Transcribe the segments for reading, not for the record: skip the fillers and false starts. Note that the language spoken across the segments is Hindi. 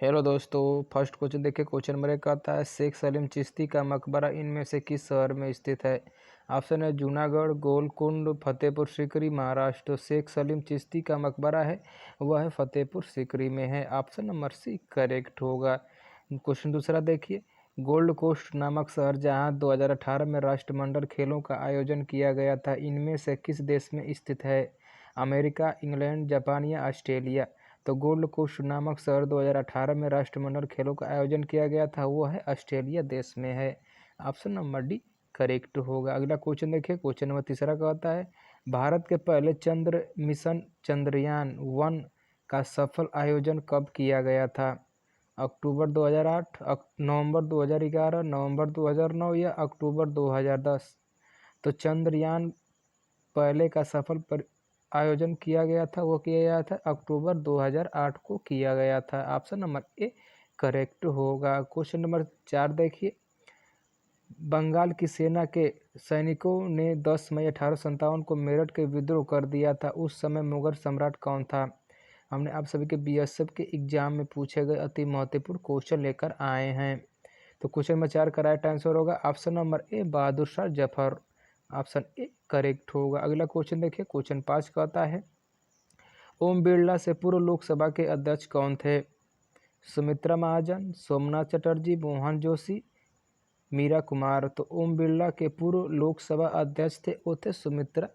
हेलो दोस्तों। फर्स्ट क्वेश्चन देखिए। क्वेश्चन नंबर 1 कहता है शेख सलीम चिश्ती का मकबरा इनमें से किस शहर में स्थित है। ऑप्शन है जूनागढ़, गोलकुंड, फतेहपुर सीकरी, महाराष्ट्र। तो शेख सलीम चिश्ती का मकबरा है वह है फतेहपुर सीकरी में है। ऑप्शन नंबर सी करेक्ट होगा। क्वेश्चन दूसरा देखिए। गोल्ड कोस्ट नामक शहर जहां 2018 में राष्ट्रमंडल खेलों का आयोजन किया गया था इनमें से किस देश में स्थित है। अमेरिका, इंग्लैंड, जापान या ऑस्ट्रेलिया। तो गोल्ड कोस्ट नामक शहर 2018 में राष्ट्रमंडल खेलों का आयोजन किया गया था वो है ऑस्ट्रेलिया देश में है। ऑप्शन नंबर डी करेक्ट होगा। अगला क्वेश्चन देखिए। क्वेश्चन नंबर तीसरा का होता है भारत के पहले चंद्र मिशन चंद्रयान-1 का सफल आयोजन कब किया गया था। अक्टूबर 2008, नवंबर 2011, नवंबर 2009 या अक्टूबर 2010। तो चंद्रयान पहले का सफल आयोजन किया गया था वो किया गया था अक्टूबर 2008 को किया गया था। ऑप्शन नंबर ए करेक्ट होगा। क्वेश्चन नंबर 4 देखिए। बंगाल की सेना के सैनिकों ने 10 मई 1857 को मेरठ के विद्रोह कर दिया था। उस समय मुगल सम्राट कौन था। हमने आप सभी के बीएसएफ के एग्जाम में पूछे गए अति महत्वपूर्ण क्वेश्चन लेकर आए हैं। तो क्वेश्चन नंबर 4 का राइट आंसर होगा option number A Bahadur Shah Zafar. Option A correct होगा। अगला क्वेश्चन देखिए। क्वेश्चन 5 कहता है ओम बिरला से पूर्व लोकसभा के अध्यक्ष कौन थे। सुमित्रा महाजन, सोमनाथ चटर्जी, मोहन जोशी, मीरा कुमार। तो ओम बिरला के पूर्व लोकसभा अध्यक्ष थे वो थे सुमित्रा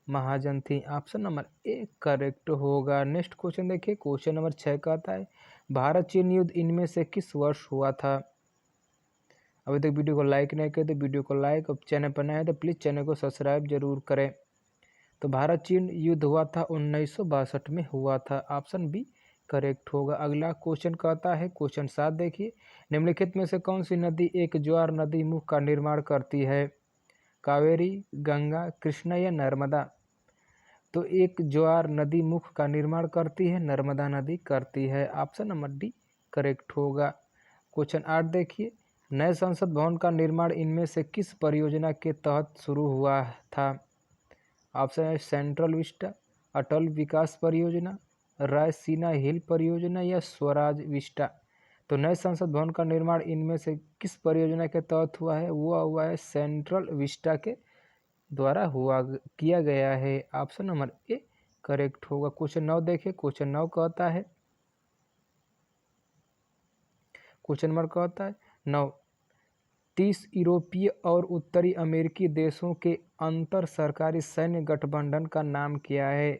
महाजन थी। ऑप्शन नंबर ए करेक्ट होगा। नेक्स्ट क्वेश्चन देखिए। क्वेश्चन नंबर 6 कहता है भारत चीन युद्ध इनमें से किस वर्ष हुआ था। अभी तक वीडियो को लाइक नहीं किया तो वीडियो को लाइक और चैनल पर नए हैं तो प्लीज़ चैनल को सब्सक्राइब जरूर करें। तो भारत चीन युद्ध हुआ था 1962 में हुआ था। ऑप्शन बी करेक्ट होगा। अगला क्वेश्चन कहता है क्वेश्चन 7 देखिए। निम्नलिखित में से कौन सी नदी एक ज्वार नदी मुख का निर्माण करती है। कावेरी, गंगा, कृष्णा या नर्मदा। तो एक ज्वार नदी मुख का निर्माण करती है नर्मदा नदी करती है। ऑप्शन नंबर डी करेक्ट होगा। क्वेश्चन 8 देखिए। नए संसद भवन का निर्माण इनमें से किस परियोजना के तहत शुरू हुआ था। ऑप्शन है सेंट्रल विस्टा, अटल विकास परियोजना, रायसीना हिल परियोजना या स्वराज विस्टा। तो नए संसद भवन का निर्माण इनमें से किस परियोजना के तहत हुआ है वो हुआ है सेंट्रल विस्टा के द्वारा किया गया है। ऑप्शन नंबर ए करेक्ट होगा। क्वेश्चन 9 देखिए। क्वेश्चन 9 कहता है 9 30 यूरोपीय और उत्तरी अमेरिकी देशों के अंतर सरकारी सैन्य गठबंधन का नाम क्या है।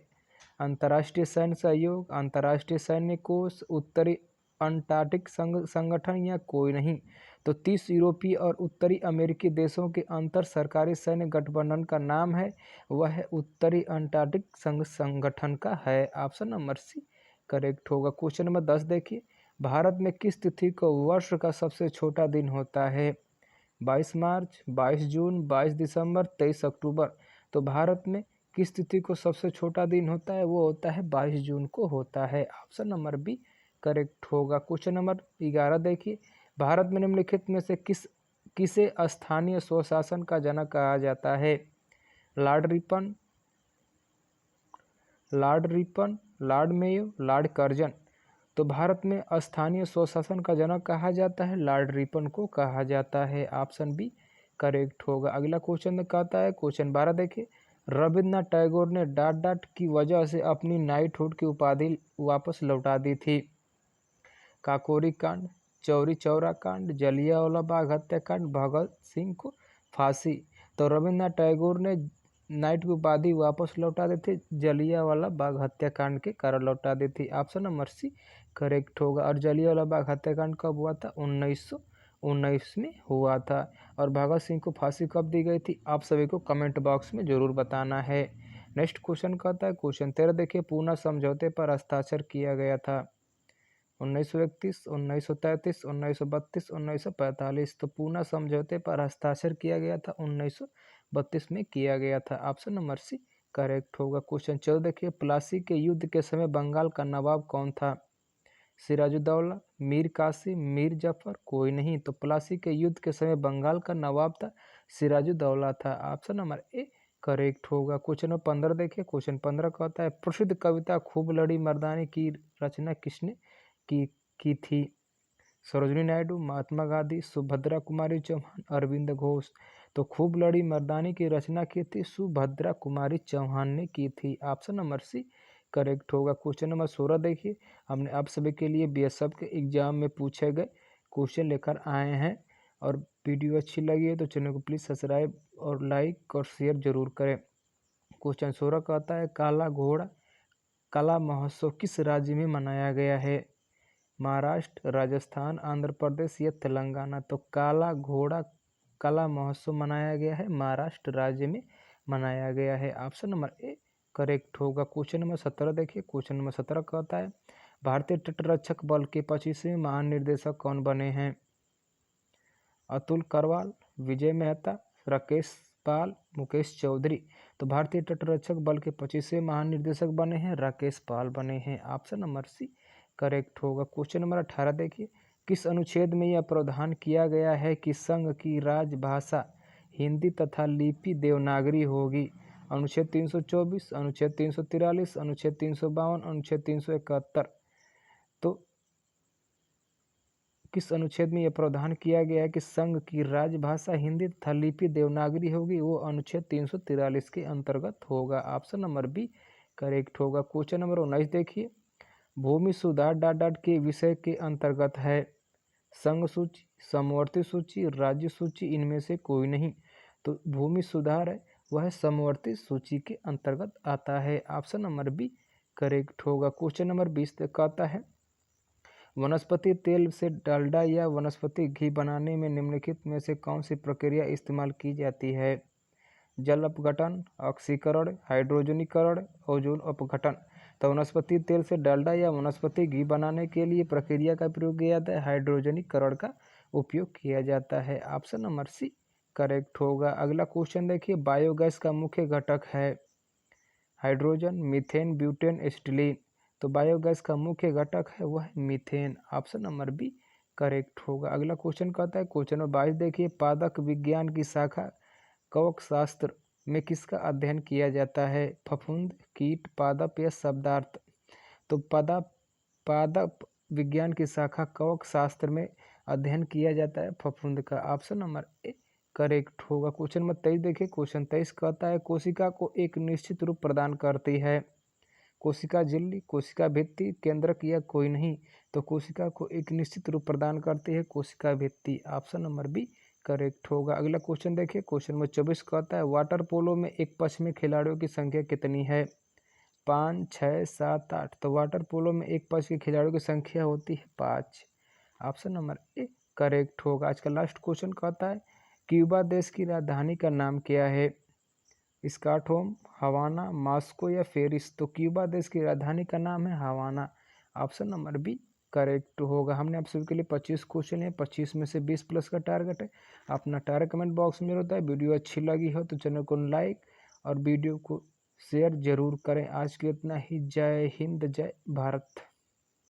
अंतर्राष्ट्रीय सैन्य सहयोग, अंतर्राष्ट्रीय सैन्य कोष, उत्तरी अंटार्कटिक संगठन या कोई नहीं। तो 30 यूरोपीय और उत्तरी अमेरिकी देशों के अंतर सरकारी सैन्य गठबंधन का नाम है वह है उत्तरी अंटार्कटिक संगठन का है। ऑप्शन नंबर सी करेक्ट होगा। क्वेश्चन नंबर 10 देखिए। भारत में किस तिथि को वर्ष का सबसे छोटा दिन होता है। 22 मार्च, 22 जून, 22 दिसंबर, 23 अक्टूबर। तो भारत में किस तिथि को सबसे छोटा दिन होता है वो होता है 22 जून को होता है। ऑप्शन नंबर बी करेक्ट होगा। क्वेश्चन नंबर 11 देखिए। भारत में निम्नलिखित में से किसे स्थानीय स्वशासन का जनक कहा जाता है। Lord Ripon, Lord Mayo, Lord Curzon. तो भारत में स्थानीय स्वशासन का जनक कहा जाता है लॉर्ड रिपन को कहा जाता है। ऑप्शन बी करेक्ट होगा। अगला क्वेश्चन कहता है क्वेश्चन 12 देखिए। रविन्द्रनाथ टैगोर ने डाट डाट की वजह से अपनी नाइटहुड की उपाधि वापस लौटा दी थी। काकोरी कांड, चौरी चौरा कांड, जलियांवाला बाग हत्याकांड, भगत सिंह को फांसी। तो रविन्द्रनाथ टैगोर ने नाइट की उपाधि वापस लौटा दी थी जलियांवाला बाग हत्याकांड के कारण लौटा दी थी। ऑप्शन नंबर सी करेक्ट होगा। और जलियांवाला बाग हत्याकांड कब हुआ था 1919 में हुआ था। और भगत सिंह को फांसी कब दी गई थी आप सभी को कमेंट बॉक्स में जरूर बताना है। नेक्स्ट क्वेश्चन कहता है क्वेश्चन 13 देखिए। पूना समझौते पर हस्ताक्षर किया गया था 1931, 1933, 1932, 1945। तो पूना समझौते पर हस्ताक्षर किया गया था 1932 में किया गया था। ऑप्शन नंबर सी करेक्ट होगा। क्वेश्चन 14 देखिए। प्लासी के युद्ध के समय बंगाल का नवाब कौन था। सिराजुद्दौला, मीर कासिम, मीर जफर, कोई नहीं। तो प्लासी के युद्ध के समय बंगाल का नवाब था सिराजुद्दौला था। ऑप्शन नंबर ए करेक्ट होगा। क्वेश्चन नंबर 15 देखिए। क्वेश्चन 15 कहता है प्रसिद्ध कविता खूब लड़ी मर्दानी की रचना किसने की की थी? सरोजिनी नायडू, महात्मा गांधी, सुभद्रा कुमारी चौहान, अरविंद घोष। तो खूब लड़ी मर्दानी की रचना की थी सुभद्रा कुमारी चौहान ने की थी। ऑप्शन नंबर सी करेक्ट होगा। क्वेश्चन नंबर 16 देखिए, हमने आप सभी के लिए बीएसएफ के एग्जाम में पूछे गए क्वेश्चन लेकर आए हैं। और वीडियो अच्छी लगी है तो चैनल को प्लीज़ सब्सक्राइब और लाइक और शेयर जरूर करें। क्वेश्चन 16 कहता है काला घोड़ा कला महोत्सव किस राज्य में मनाया गया है? महाराष्ट्र, राजस्थान, आंध्र प्रदेश या तेलंगाना। तो काला घोड़ा कला महोत्सव मनाया गया है महाराष्ट्र राज्य में मनाया गया है। ऑप्शन नंबर ए करेक्ट होगा। क्वेश्चन नंबर 17 देखिए, क्वेश्चन नंबर 17 कहता है भारतीय तटरक्षक बल के 25वें महानिर्देशक कौन बने हैं? अतुल करवाल, विजय मेहता, राकेश पाल, मुकेश चौधरी। तो भारतीय तटरक्षक बल के 25वें महानिर्देशक बने हैं राकेश पाल बने हैं। ऑप्शन नंबर सी करेक्ट होगा। क्वेश्चन नंबर 18 देखिए, किस अनुच्छेद में यह प्रावधान किया गया है कि संघ की राजभाषा हिंदी तथा लिपि देवनागरी होगी? अनुच्छेद 324, अनुच्छेद 343, अनुच्छेद 352, अनुच्छेद 371। तो किस अनुच्छेद में यह प्रावधान किया गया है कि संघ की राजभाषा हिंदी तथा लिपि देवनागरी होगी? वो अनुच्छेद 343 के अंतर्गत होगा। ऑप्शन नंबर बी करेक्ट होगा। क्वेश्चन नंबर 19 देखिए, भूमि सुधार डाट के विषय के अंतर्गत है? संघ सूची, समवर्ती सूची, राज्य सूची, इनमें से कोई नहीं। तो भूमि सुधार है वह समवर्ती सूची के अंतर्गत आता है। ऑप्शन नंबर बी करेक्ट होगा। क्वेश्चन नंबर 20 कहता है वनस्पति तेल से डालडा या वनस्पति घी बनाने में निम्नलिखित में से कौन सी प्रक्रिया इस्तेमाल की जाती है? जल अपघटन, ऑक्सीकरण, हाइड्रोजनीकरण, ओजोन अपघटन। तो वनस्पति तेल से डालडा या वनस्पति घी बनाने के लिए प्रक्रिया का प्रयोग किया जाता है हाइड्रोजनीकरण का उपयोग किया जाता है। ऑप्शन नंबर सी करेक्ट होगा। अगला क्वेश्चन देखिए, बायोगैस का मुख्य घटक है? Hydrogen, methane, butane, acetylene. तो बायोगैस का मुख्य घटक है वह methane. Option number B correct होगा। अगला क्वेश्चन कहता है क्वेश्चन नंबर 22 देखिए, पादप विज्ञान की शाखा कवक शास्त्र में किसका अध्ययन किया जाता है? फफूंद, कीट, पादप या शब्दार्थ। तो पादप विज्ञान की शाखा कवक शास्त्र में अध्ययन किया जाता है फफूंद का। ऑप्शन नंबर ए करेक्ट होगा। क्वेश्चन नंबर 23 देखिए, क्वेश्चन 23 कहता है कोशिका को एक निश्चित रूप प्रदान करती है? कोशिका झिल्ली, कोशिका भित्ति, केंद्रक या कोई नहीं। तो कोशिका को एक निश्चित रूप प्रदान करती है कोशिका भित्ति। ऑप्शन नंबर बी करेक्ट होगा। अगला क्वेश्चन देखिए, क्वेश्चन नंबर 24 कहता है वाटर पोलो में एक पक्ष में खिलाड़ियों की संख्या कितनी है? 5, 6, 7, 8। तो वाटर पोलो में एक पक्ष के खिलाड़ियों की संख्या होती है 5। ऑप्शन नंबर ए करेक्ट होगा। आज का लास्ट क्वेश्चन कहता है क्यूबा देश की राजधानी का नाम क्या है? स्टॉकहोम, हवाना, मॉस्को या पेरिस। तो क्यूबा देश की राजधानी का नाम है हवाना। ऑप्शन नंबर बी करेक्ट होगा। हमने आप सभी के लिए 25 क्वेश्चन है, 25 में से 20 प्लस का टारगेट है। अपना टारगेट कमेंट बॉक्स में होता है। वीडियो अच्छी लगी हो तो चैनल को लाइक और वीडियो को शेयर जरूर करें। आज के इतना ही। जय हिंद, जय भारत।